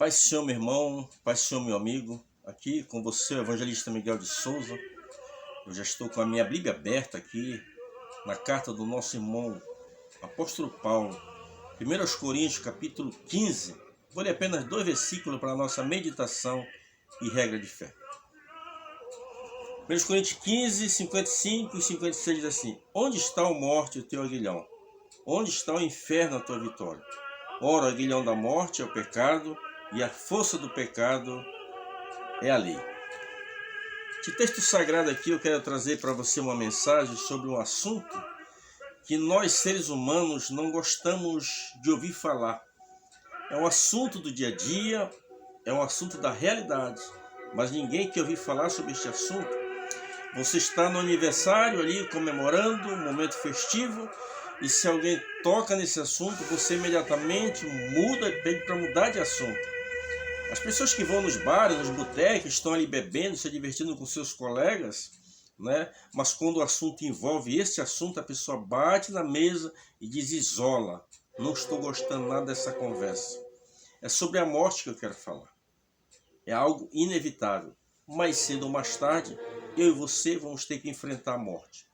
Paz do Senhor, meu irmão, paz do Senhor, meu amigo. Aqui com você, o evangelista Miguel de Souza. Eu já estou com a minha Bíblia aberta aqui, na carta do nosso irmão apóstolo Paulo, 1 Coríntios, capítulo 15. Vou ler apenas 2 versículos para a nossa meditação e regra de fé. 1 Coríntios 15, 55 e 56 diz assim: Onde está a morte, o teu aguilhão? Onde está o inferno, a tua vitória? Ora, o aguilhão da morte é o pecado, e a força do pecado é a lei. Este texto sagrado aqui eu quero trazer para você uma mensagem sobre um assunto que nós seres humanos não gostamos de ouvir falar. É um assunto do dia a dia, é um assunto da realidade, mas ninguém quer ouvir falar sobre este assunto. Você está no aniversário ali, comemorando um momento festivo, e se alguém toca nesse assunto, você imediatamente muda e pede para mudar de assunto. As pessoas que vão nos bares, nos botecos, estão ali bebendo, se divertindo com seus colegas, né? Mas quando o assunto envolve este assunto, a pessoa bate na mesa e diz: isola, não estou gostando nada dessa conversa. É sobre a morte que eu quero falar. É algo inevitável. Mais cedo ou mais tarde, eu e você vamos ter que enfrentar a morte.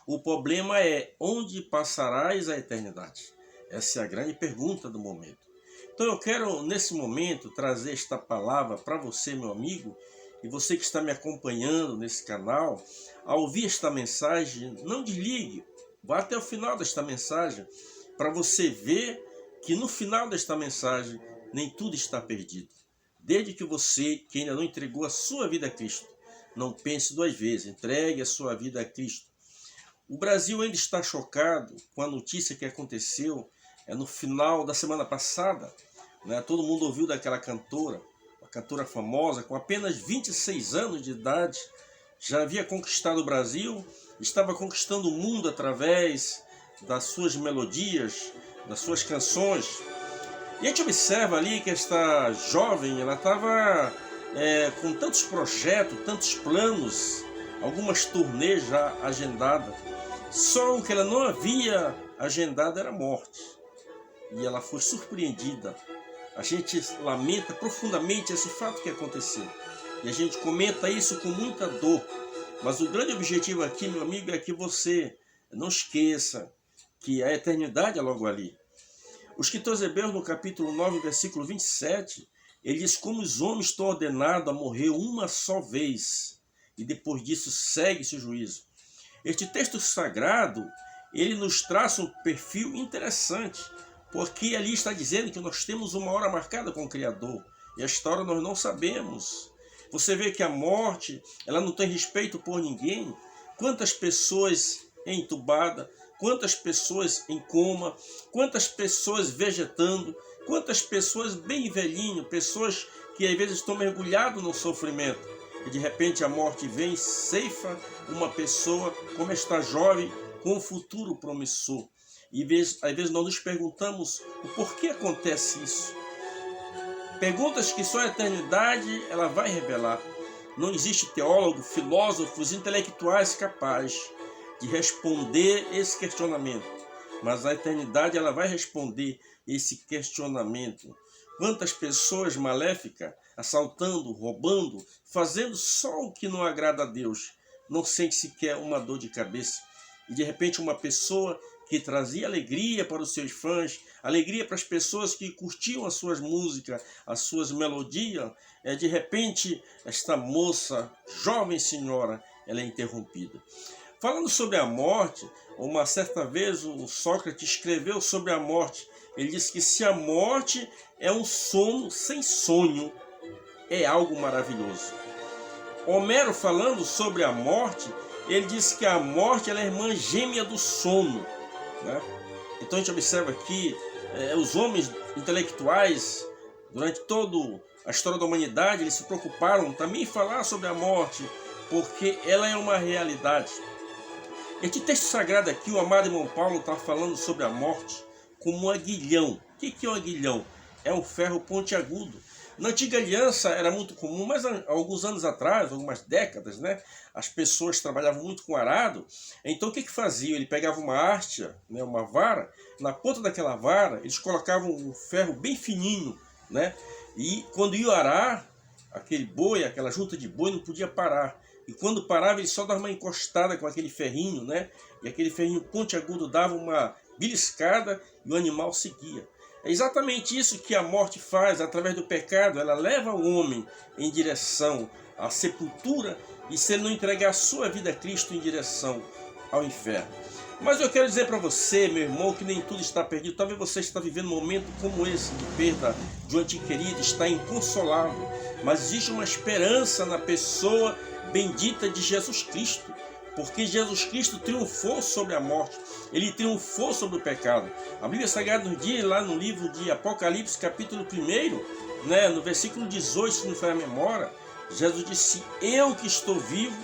O problema é: onde passarás a eternidade? Essa é a grande pergunta do momento. Então eu quero, nesse momento, trazer esta palavra para você, meu amigo, e você que está me acompanhando nesse canal. Ao ouvir esta mensagem, não desligue, vá até o final desta mensagem, para você ver que no final desta mensagem, nem tudo está perdido. Desde que você, que ainda não entregou a sua vida a Cristo, não pense duas vezes, entregue a sua vida a Cristo. O Brasil ainda está chocado com a notícia que aconteceu no final da semana passada. Todo mundo ouviu daquela cantora, uma cantora famosa, com apenas 26 anos de idade, já havia conquistado o Brasil, estava conquistando o mundo através das suas melodias, das suas canções. E a gente observa ali que esta jovem, ela estava com tantos projetos, tantos planos, algumas turnês já agendadas. Só o que ela não havia agendado era a morte. E ela foi surpreendida. A gente lamenta profundamente esse fato que aconteceu. E a gente comenta isso com muita dor. Mas o grande objetivo aqui, meu amigo, é que você não esqueça que a eternidade é logo ali. O escritor aos Hebreus, no capítulo 9, versículo 27, ele diz: como os homens estão ordenados a morrer uma só vez, e depois disso segue-se o juízo. Este texto sagrado, ele nos traz um perfil interessante, porque ali está dizendo que nós temos uma hora marcada com o Criador, e esta hora nós não sabemos. Você vê que a morte, ela não tem respeito por ninguém. Quantas pessoas entubadas, quantas pessoas em coma, quantas pessoas vegetando, quantas pessoas bem velhinho, pessoas que às vezes estão mergulhadas no sofrimento. E de repente a morte vem e ceifa uma pessoa como esta jovem com um futuro promissor. E às vezes nós nos perguntamos o porquê acontece isso. Perguntas que só a eternidade ela vai revelar. Não existe teólogo, filósofos, intelectuais capazes de responder esse questionamento. Mas a eternidade ela vai responder esse questionamento. Quantas pessoas maléficas, assaltando, roubando, fazendo só o que não agrada a Deus, não sente sequer uma dor de cabeça. E de repente uma pessoa que trazia alegria para os seus fãs, alegria para as pessoas que curtiam as suas músicas, as suas melodias, de repente esta moça, jovem senhora, ela é interrompida. Falando sobre a morte, uma certa vez o Sócrates escreveu sobre a morte. Ele disse que se a morte é um sono sem sonho, é algo maravilhoso. Homero, falando sobre a morte, ele disse que a morte ela é a irmã gêmea do sono. Então a gente observa aqui os homens intelectuais, durante toda a história da humanidade, eles se preocuparam também em falar sobre a morte, porque ela é uma realidade. Este texto sagrado aqui, o amado irmão Paulo está falando sobre a morte como um aguilhão. O que é um aguilhão? É um ferro pontiagudo. Na antiga aliança era muito comum, mas há alguns anos atrás, algumas décadas, as pessoas trabalhavam muito com arado. Então o que faziam? Ele pegava uma haste, uma vara, na ponta daquela vara eles colocavam um ferro bem fininho, né? E quando ia arar, aquele boi, aquela junta de boi não podia parar. E quando parava, ele só dava uma encostada com aquele ferrinho, né? E aquele ferrinho pontiagudo dava uma beliscada e o animal seguia. É exatamente isso que a morte faz através do pecado. Ela leva o homem em direção à sepultura, e se ele não entregar a sua vida a Cristo, em direção ao inferno. Mas eu quero dizer para você, meu irmão, que nem tudo está perdido. Talvez você está vivendo um momento como esse de perda de um ente querido, está inconsolável. Mas existe uma esperança na pessoa bendita de Jesus Cristo. Porque Jesus Cristo triunfou sobre a morte. Ele triunfou sobre o pecado. A Bíblia Sagrada nos diz lá no livro de Apocalipse, capítulo 1, né, no versículo 18, se não for a memória, Jesus disse: eu que estou vivo,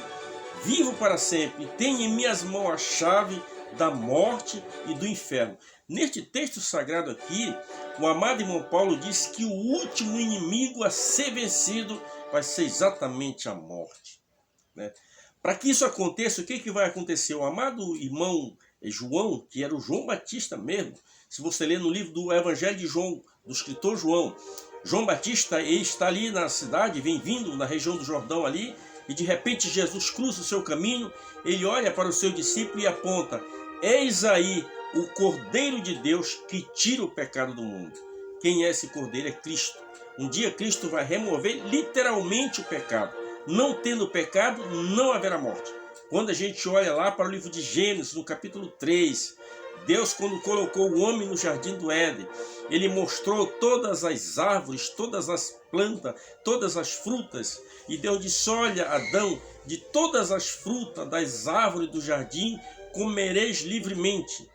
vivo para sempre, tenho em minhas mãos a chave da morte e do inferno. Neste texto sagrado aqui, o amado irmão Paulo diz que o último inimigo a ser vencido vai ser exatamente a morte, né? Para que isso aconteça, o que vai acontecer? O amado irmão João, que era o João Batista mesmo, se você ler no livro do Evangelho de João, do escritor João, João Batista, ele está ali na cidade, vem vindo na região do Jordão ali, e de repente Jesus cruza o seu caminho, ele olha para o seu discípulo e aponta: eis aí o Cordeiro de Deus que tira o pecado do mundo. Quem é esse Cordeiro? É Cristo. Um dia Cristo vai remover literalmente o pecado. Não tendo pecado, não haverá morte. Quando a gente olha lá para o livro de Gênesis, no capítulo 3, Deus, quando colocou o homem no jardim do Éden, ele mostrou todas as árvores, todas as plantas, todas as frutas. E Deus disse: olha, Adão, de todas as frutas das árvores do jardim comereis livremente,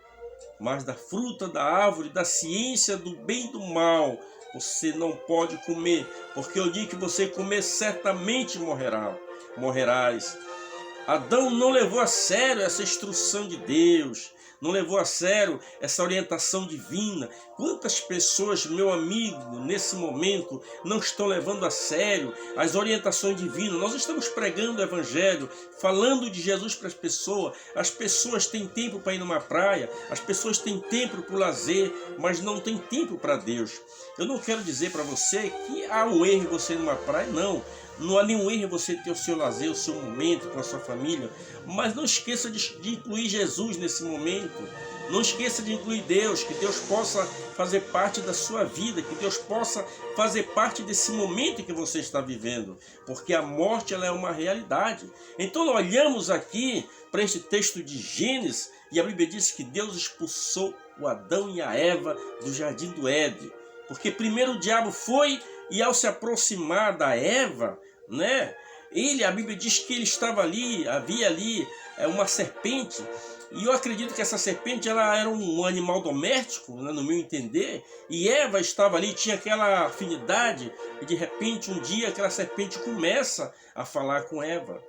mas da fruta da árvore da ciência do bem e do mal você não pode comer, porque o dia que você comer certamente morrerás. Adão não levou a sério essa instrução de Deus, não levou a sério essa orientação divina. Quantas pessoas, meu amigo, nesse momento não estão levando a sério as orientações divinas? Nós estamos pregando o Evangelho, falando de Jesus para as pessoas têm tempo para ir numa praia, as pessoas têm tempo para o lazer, mas não têm tempo para Deus. Eu não quero dizer para você que há um erro você ir numa praia, não. Não há nenhum erro você ter o seu lazer, o seu momento com a sua família, mas não esqueça de incluir Jesus nesse momento. Não esqueça de incluir Deus, que Deus possa fazer parte da sua vida, que Deus possa fazer parte desse momento que você está vivendo, porque a morte ela é uma realidade. Então nós olhamos aqui para este texto de Gênesis e a Bíblia diz que Deus expulsou o Adão e a Eva do jardim do Éden, porque primeiro o diabo foi e ao se aproximar da Eva, né? A Bíblia diz que ele estava ali, havia ali uma serpente, e eu acredito que essa serpente ela era um animal doméstico, né, no meu entender, e Eva estava ali, tinha aquela afinidade, e de repente um dia aquela serpente começa a falar com Eva.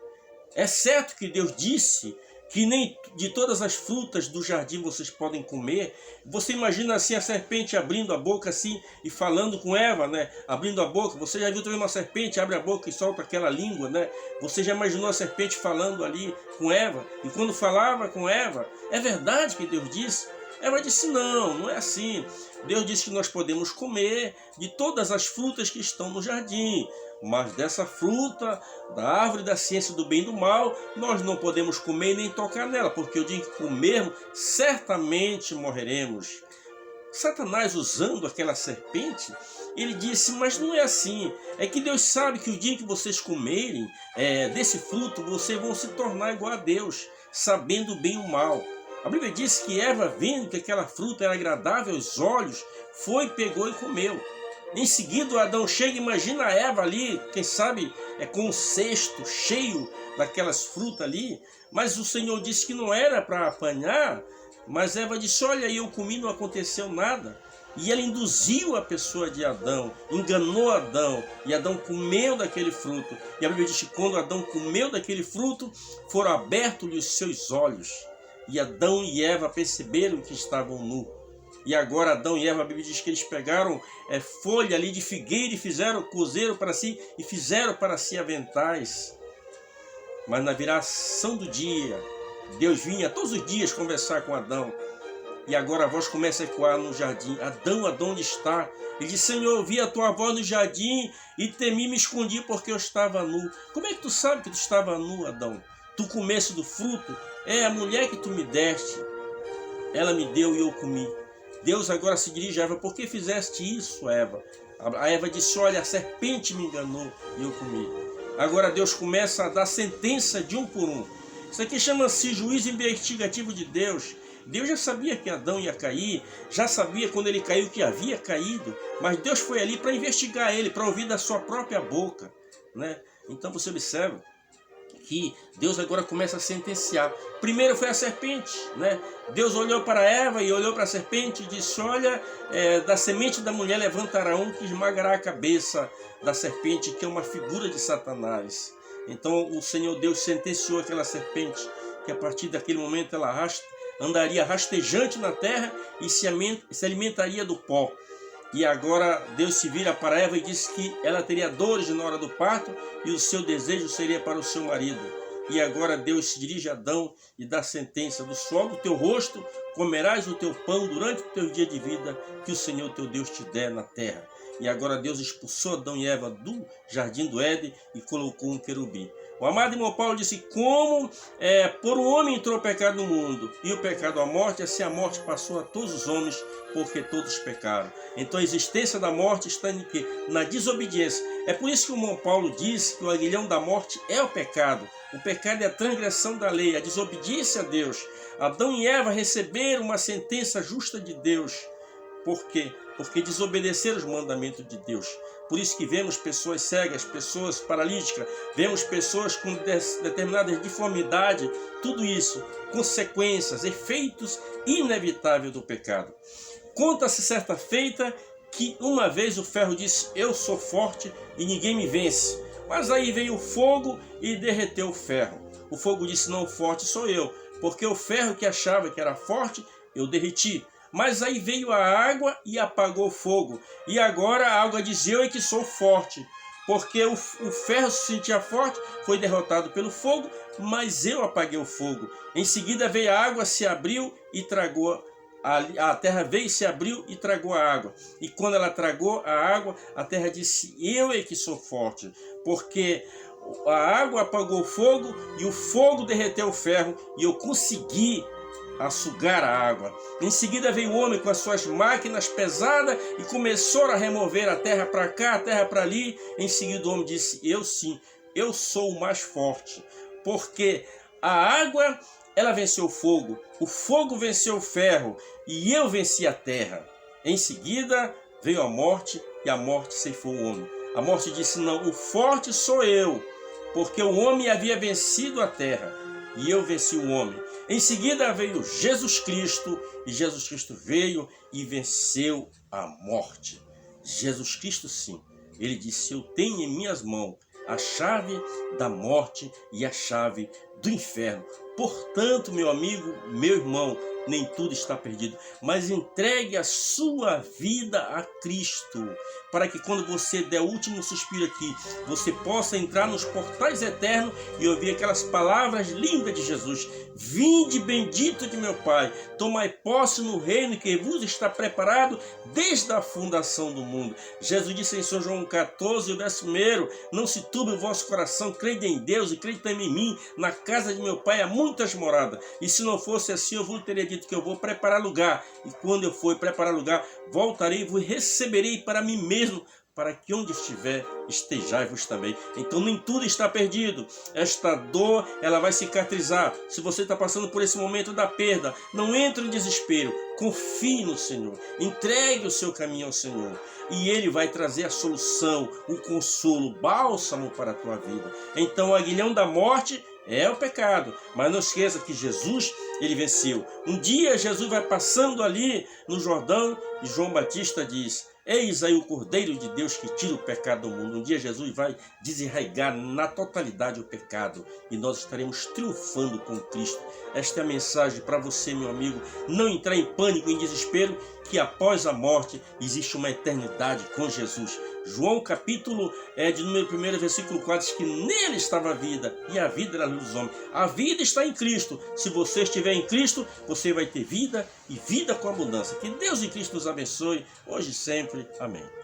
É certo que Deus disse que nem de todas as frutas do jardim vocês podem comer. Você imagina assim a serpente abrindo a boca assim e falando com Eva, né? Abrindo a boca. Você já viu também uma serpente abre a boca e solta aquela língua, né? Você já imaginou a serpente falando ali com Eva? E quando falava com Eva, é verdade que Deus disse? Eva disse: não, não é assim. Deus disse que nós podemos comer de todas as frutas que estão no jardim, mas dessa fruta, da árvore da ciência do bem e do mal, nós não podemos comer nem tocar nela, porque o dia que comermos, certamente morreremos. Satanás, usando aquela serpente, ele disse: mas não é assim. É que Deus sabe que o dia que vocês comerem desse fruto, vocês vão se tornar igual a Deus, sabendo o bem e o mal. A Bíblia diz que Eva, vendo que aquela fruta era agradável aos olhos, foi, pegou e comeu. Em seguida, Adão chega, imagina a Eva ali, quem sabe com um cesto cheio daquelas frutas ali, mas o Senhor disse que não era para apanhar, mas Eva disse: olha, eu comi, não aconteceu nada. E ela induziu a pessoa de Adão, enganou Adão, e Adão comeu daquele fruto. E a Bíblia diz que quando Adão comeu daquele fruto, foram abertos-lhe os seus olhos. E Adão e Eva perceberam que estavam nus. E agora Adão e Eva, a Bíblia diz que eles pegaram folha ali de figueira e cozeram para si e fizeram para si aventais. Mas na viração do dia, Deus vinha todos os dias conversar com Adão. E agora a voz começa a ecoar no jardim. Adão, Adão, onde está? Ele disse, Senhor, eu ouvi a tua voz no jardim e temi, me escondi porque eu estava nu. Como é que tu sabe que tu estava nu, Adão? Tu comeste do fruto? É a mulher que tu me deste. Ela me deu e eu comi. Deus agora se dirige a Eva. Por que fizeste isso, Eva? A Eva disse, olha, a serpente me enganou e eu comi. Agora Deus começa a dar sentença de um por um. Isso aqui chama-se juízo investigativo de Deus. Deus já sabia que Adão ia cair, já sabia quando ele caiu que havia caído, mas Deus foi ali para investigar ele, para ouvir da sua própria boca, né? Então você observa que Deus agora começa a sentenciar. Primeiro foi a serpente, né? Deus olhou para Eva e olhou para a serpente e disse, olha, da semente da mulher levantará um que esmagará a cabeça da serpente, que é uma figura de Satanás. Então o Senhor Deus sentenciou aquela serpente, que a partir daquele momento ela andaria rastejante na terra e se alimentaria do pó. E agora Deus se vira para Eva e diz que ela teria dores na hora do parto e o seu desejo seria para o seu marido. E agora Deus se dirige a Adão e dá sentença, do suor do teu rosto comerás o teu pão durante o teu dia de vida que o Senhor teu Deus te der na terra. E agora Deus expulsou Adão e Eva do jardim do Éden e colocou um querubim. O amado irmão Paulo disse, como por um homem entrou o pecado no mundo, e o pecado a morte, assim a morte passou a todos os homens, porque todos pecaram. Então a existência da morte está em quê? Na desobediência. É por isso que o irmão Paulo diz que o aguilhão da morte é o pecado. O pecado é a transgressão da lei, a desobediência a Deus. Adão e Eva receberam uma sentença justa de Deus. Por quê? Porque desobedeceram os mandamentos de Deus. Por isso que vemos pessoas cegas, pessoas paralíticas, vemos pessoas com determinadas deformidades, tudo isso, consequências, efeitos inevitáveis do pecado. Conta-se certa feita que uma vez o ferro disse, eu sou forte e ninguém me vence. Mas aí veio o fogo e derreteu o ferro. O fogo disse, não, forte sou eu, porque o ferro que achava que era forte, eu derreti. Mas aí veio a água e apagou o fogo. E agora a água diz, eu é que sou forte. Porque o ferro se sentia forte, foi derrotado pelo fogo, mas eu apaguei o fogo. Em seguida veio a água, se abriu e tragou. A terra veio e se abriu e tragou a água. E quando ela tragou a água, a terra disse, eu é que sou forte. Porque a água apagou o fogo e o fogo derreteu o ferro e eu consegui a sugar a água. Em seguida veio o homem com as suas máquinas pesadas e começou a remover a terra para cá, a terra para ali. Em seguida o homem disse, eu sim, eu sou o mais forte, porque a água, ela venceu o fogo venceu o ferro e eu venci a terra. Em seguida veio a morte e a morte ceifou o homem. A morte disse, não, o forte sou eu, porque o homem havia vencido a terra e eu venci o homem. Em seguida veio Jesus Cristo, e Jesus Cristo veio e venceu a morte. Jesus Cristo sim, ele disse, eu tenho em minhas mãos a chave da morte e a chave do inferno. Portanto, meu amigo, meu irmão, nem tudo está perdido, mas entregue a sua vida a Cristo, para que quando você der o último suspiro aqui, você possa entrar nos portais eternos e ouvir aquelas palavras lindas de Jesus. Vinde, bendito de meu Pai, tomai posse no reino que vos está preparado desde a fundação do mundo. Jesus disse em São João 14, o verso 1, não se turbe o vosso coração, crede em Deus e crede também em mim, na casa de meu Pai há muitas moradas, e se não fosse assim eu vos teria dito que eu vou preparar lugar, e quando eu for preparar lugar, voltarei e vos receberei para mim mesmo, para que onde estiver, estejai-vos também. Então nem tudo está perdido. Esta dor, ela vai cicatrizar. Se você está passando por esse momento da perda, não entre em desespero. Confie no Senhor. Entregue o seu caminho ao Senhor. E Ele vai trazer a solução, o consolo, o bálsamo para a tua vida. Então o aguilhão da morte é o pecado, mas não esqueça que Jesus, ele venceu. Um dia Jesus vai passando ali no Jordão e João Batista diz, eis aí o Cordeiro de Deus que tira o pecado do mundo. Um dia Jesus vai desenraigar na totalidade o pecado e nós estaremos triunfando com Cristo. Esta é a mensagem para você, meu amigo, não entrar em pânico, em desespero, que após a morte existe uma eternidade com Jesus. João capítulo de número 1, versículo 4, diz que nele estava a vida, e a vida era a luz dos homens. A vida está em Cristo. Se você estiver em Cristo, você vai ter vida e vida com abundância. Que Deus em Cristo nos abençoe, hoje e sempre. Amém.